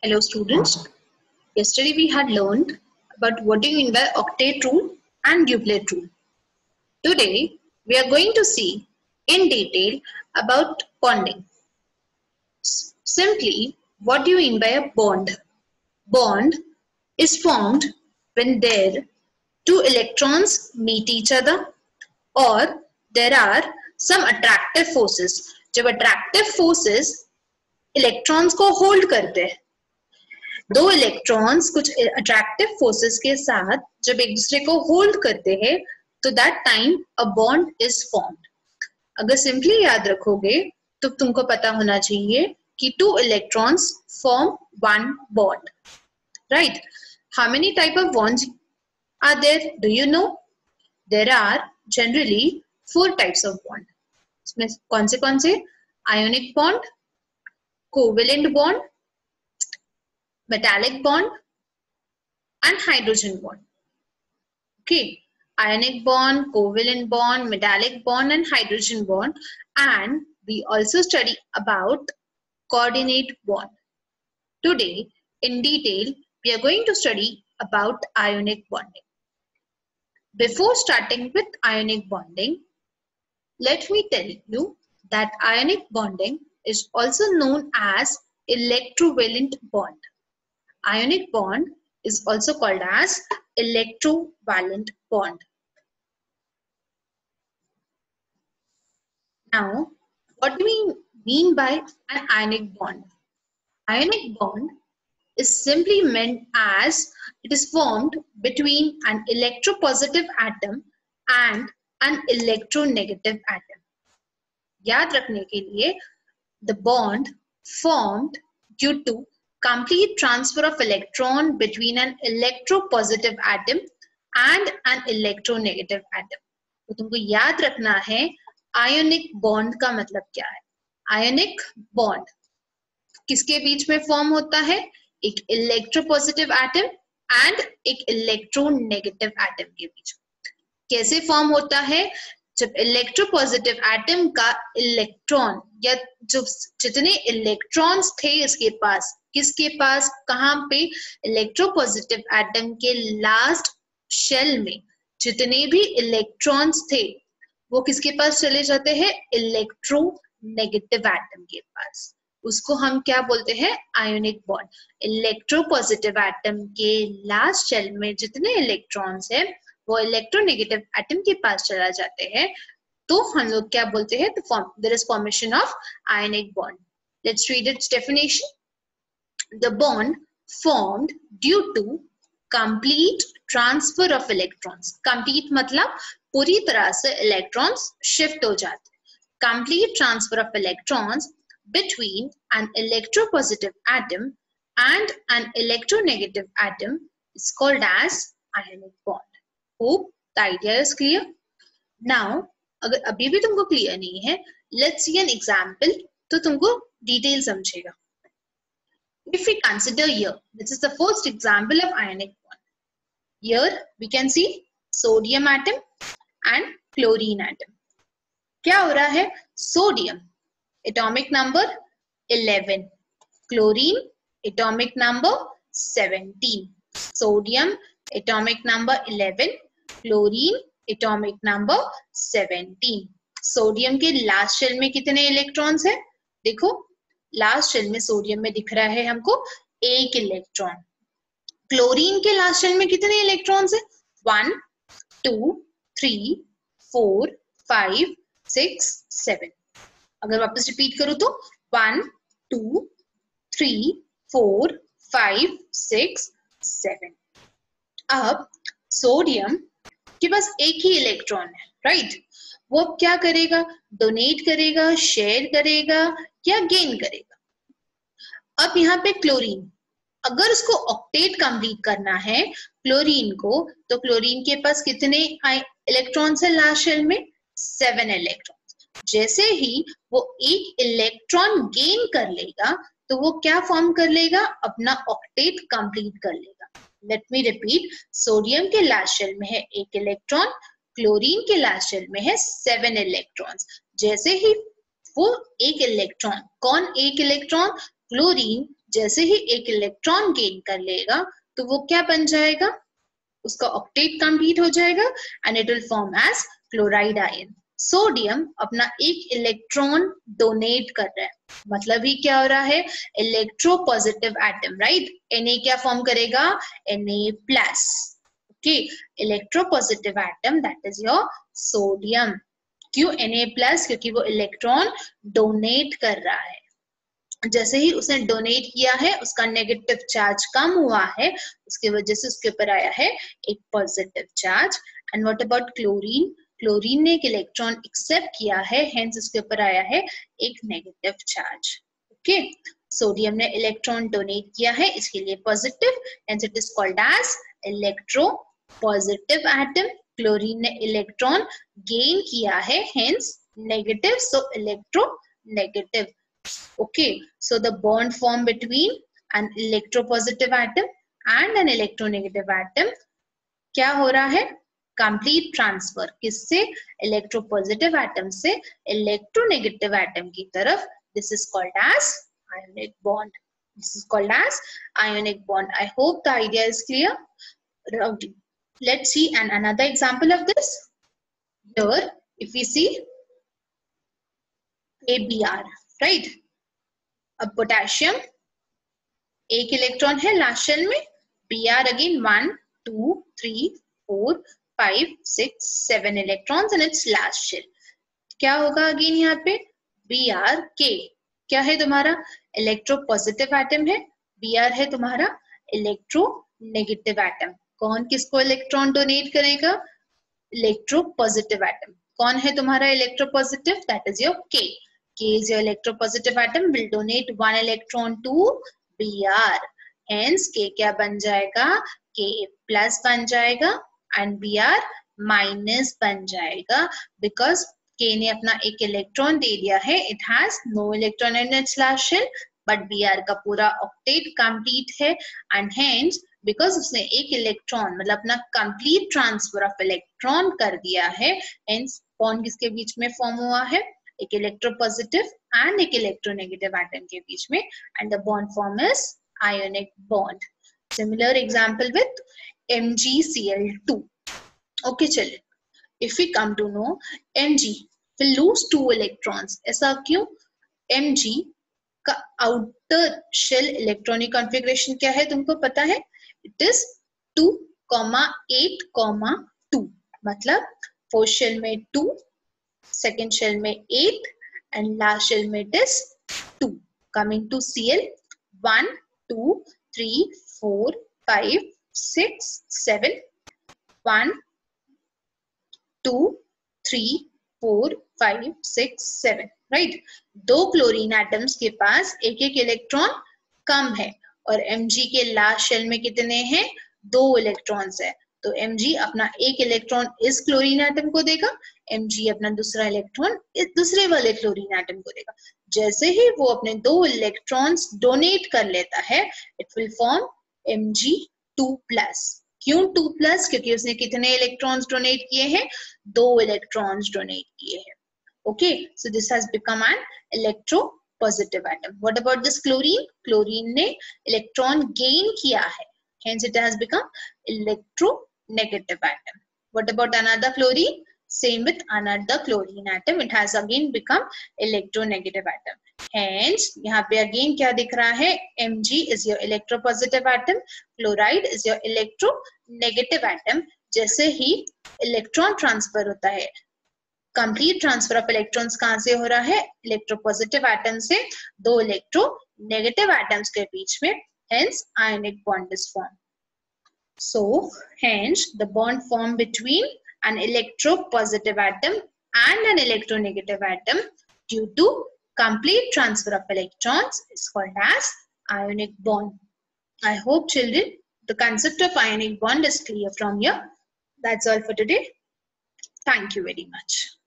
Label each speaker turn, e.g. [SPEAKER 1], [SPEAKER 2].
[SPEAKER 1] Hello students, yesterday we had learned about what do you mean by octet rule and duplet rule. Today we are going to see in detail about bonding. Simply, what do you mean by a bond? Bond is formed when there two electrons meet each other or there are some attractive forces. जब attractive forces electrons को hold करते हैं, दो electrons कुछ attractive forces के साथ जब एक दूसरे को होल्ड करते हैं तो that time a bond is formed. अगर सिंपली याद रखोगे तो तुमको पता होना चाहिए कि two electrons form one bond, right? How many type of bonds are there? Do you know? There are generally 4 types of bond. इसमें कौन से? Ionic bond, covalent bond, metallic bond and hydrogen bond. Okay, ionic bond, covalent bond, metallic bond and hydrogen bond, and we also study about coordinate bond. Today in detail we are going to study about ionic bonding. Before starting with ionic bonding, let me tell you that ionic bonding is also known as electrovalent bond. Ionic bond is also called as electrovalent bond. Now, what do we mean by an ionic bond? Ionic bond is simply meant as it is formed between an electropositive atom and an electronegative atom. याद रखने के लिए, the bond formed due to complete transfer of electron between an electropositive atom and an electronegative atom. तो तुमको याद रखना है ionic bond का मतलब क्या है. आयोनिक बॉन्ड किसके बीच में फॉर्म होता है? एक इलेक्ट्रोपॉजिटिव एटम एंड एक इलेक्ट्रोनेगेटिव एटम के बीच. कैसे फॉर्म होता है? जब इलेक्ट्रोपॉजिटिव एटम का इलेक्ट्रॉन या जो जितने इलेक्ट्रॉन्स थे इसके पास, किसके पास, कहां पे? इलेक्ट्रोपॉजिटिव एटम के लास्ट शेल में जितने भी इलेक्ट्रॉन्स थे वो किसके पास चले जाते हैं? इलेक्ट्रोनेगेटिव एटम के पास. उसको हम क्या बोलते हैं? Ionic bond. इलेक्ट्रोपॉजिटिव एटम के लास्ट शेल में जितने इलेक्ट्रॉन्स है वो इलेक्ट्रोनेगेटिव एटम के पास चला जाते हैं तो हम लोग क्या बोलते हैं? There is formation of ionic bond. Let's read its definition. The bond formed due to complete transfer of electrons. Complete मतलब पूरी तरह से electrons shift हो जाते हैं. Complete transfer of electrons between an electropositive atom and an electronegative atom is called as ionic bond. Hope the idea is clear. Now, अगर अभी भी तुमको clear नहीं है, let's see an example तो तुमको detail समझेगा. If we consider here, this is the first example of ionic bond. Here we can see sodium atom and chlorine atom. क्या हो रहा है? Sodium atomic number 11, chlorine atomic number 17. Sodium atomic number 11, chlorine atomic number 17. Sodium के last shell में कितने electrons है? देखो last shell में सोडियम में दिख रहा है हमको एक इलेक्ट्रॉन. क्लोरीन के लास्ट शेल में कितने इलेक्ट्रॉन्स है? 1, 2, 3, 4, 5, 6, 7. अगर वापस रिपीट करूं तो 1, 2, 3, 4, 5, 6, 7. अब सोडियम के पास एक ही इलेक्ट्रॉन है, राइट? वो अब क्या करेगा? डोनेट करेगा, शेयर करेगा या गेन करेगा. अब यहाँ पे क्लोरीन, अगर उसको ऑक्टेट कंप्लीट करना है क्लोरीन को, तो क्लोरीन के पास कितने इलेक्ट्रॉन्स है लास्ट शेल में? 7 इलेक्ट्रॉन्स. जैसे ही वो एक इलेक्ट्रॉन गेन कर लेगा तो वो क्या फॉर्म कर लेगा? अपना ऑक्टेट कंप्लीट कर लेगा. Let me repeat. सोडियम के लास्ट शेल में है एक इलेक्ट्रॉन, क्लोरीन के लास्ट शेल में है 7 इलेक्ट्रॉन्स. जैसे ही वो एक इलेक्ट्रॉन, कौन एक इलेक्ट्रॉन? क्लोरीन जैसे ही एक इलेक्ट्रॉन गेन कर लेगा तो वो क्या बन जाएगा, उसका ऑक्टेट कंप्लीट हो जाएगा and it will form as chloride ion. Sodium अपना एक इलेक्ट्रॉन डोनेट कर रहा है, मतलब ही क्या हो रहा है, इलेक्ट्रोपॉजिटिव एटम, राइट। Na क्या फॉर्म करेगा, Na+, okay, electropositive atom that is your sodium. क्यों Na+, क्योंकि वो इलेक्ट्रॉन डोनेट कर रहा है। जैसे ही उसने डोनेट किया है उसका नेगेटिव चार्ज कम हुआ है, उसके वजह से उसके ऊपर आया है एक positive charge. And what about chlorine, chlorine ने एक इलेक्ट्रॉन एक्सेप्ट किया है, हेंस उसके ऊपर आया है एक नेगेटिव चार्ज। ओके, सोडियम ने इलेक्ट्रॉन डोनेट किया है, इसके लिए positive, hence it is called as electropositive atom. Chlorine ने इलेक्ट्रॉन गेन किया है, hence negative, so electronegative. Okay, so the bond formed between an electropositive atom and an electronegative atom क्या हो रहा है, कंप्लीट ट्रांसफर, किससे, electropositive atom से electronegative atom की तरफ। This is called as ionic bond. This is called as ionic bond. I hope the idea is clear. Let's see another example of this. Here, if we see ABr, right? अब potassium एक electron है last shell में, Br again 1 2 3 4 5 6 7 electrons in its last shell. क्या होगा again यहाँ पे, Br क्या है तुम्हारा, इलेक्ट्रोपॉजिटिव एटम है, Br है तुम्हारा इलेक्ट्रोनेगेटिव एटम। कौन किसको इलेक्ट्रॉन डोनेट करेगा, इलेक्ट्रोपॉजिटिव एटम। कौन है तुम्हारा electropositive, that is your K. K is your electropositive atom, will donate 1 electron to Br. Hence K क्या बन जाएगा, K plus बन जाएगा and Br minus बन जाएगा, because K ने अपना एक इलेक्ट्रॉन दे दिया है, it has no electron in its last shell, but Br का पूरा octet complete है and hence because उसने एक इलेक्ट्रॉन मतलब अपना कंप्लीट ट्रांसफर ऑफ इलेक्ट्रॉन कर दिया है, hence बॉन्ड किसके बीच में फॉर्म हुआ है, एक इलेक्ट्रोपॉजिटिव एंड एक इलेक्ट्रोनेगेटिव एटम के बीच में, and the bond form is ionic bond. Similar example with MgCl2। Okay, चलिए, if we come to know Mg will lose 2 electrons, ऐसा क्यों, Mg का आउटर शेल इलेक्ट्रॉनिक कॉन्फ़िगरेशन क्या है तुमको पता है, इट इज 2,8,2, मतलब फर्स्ट शेल में 2, second shell में 8 and last shell में it is 2. Coming to Cl, 1 2 3 4 5 6 7, 1 2 3 4 5 6 7, right? 2 chlorine atoms के पास एक एक इलेक्ट्रॉन कम है और Mg के लास्ट शेल में कितने हैं, 2 इलेक्ट्रॉन्स है, तो Mg अपना एक इलेक्ट्रॉन इस क्लोरीन एटम को देगा, Mg अपना दूसरा इलेक्ट्रॉन इस दूसरे वाले क्लोरीन एटम को देगा। जैसे ही वो अपने 2 इलेक्ट्रॉन्स डोनेट कर लेता है, इट विल फॉर्म Mg2+। क्यों 2+, क्योंकि उसने कितने इलेक्ट्रॉन्स डोनेट किए हैं, 2 इलेक्ट्रॉन्स डोनेट किए हैं। Okay, so this has become an electropositive atom. What about this chlorine, chlorine ने इलेक्ट्रॉन गेन किया है, hence it has become electronegative atom. What about another chlorine? Same with another chlorine atom, it has again become electronegative atom. Hence यहाँ पे again क्या दिख रहा है, Mg is your electropositive atom, chloride is your electronegative atom. जैसे ही electron transfer होता है, complete transfer of electrons कहाँ से हो रहा है, इलेक्ट्रोपॉजिटिव एटम से 2 इलेक्ट्रोनेगेटिव एटम्स के बीच में, hence ionic bond is formed. So hence the bond formed between an electropositive atom and an electronegative atom due to complete transfer of electrons is called as ionic bond. I hope children the concept of ionic bond is clear from here. That's all for today. Thank you very much.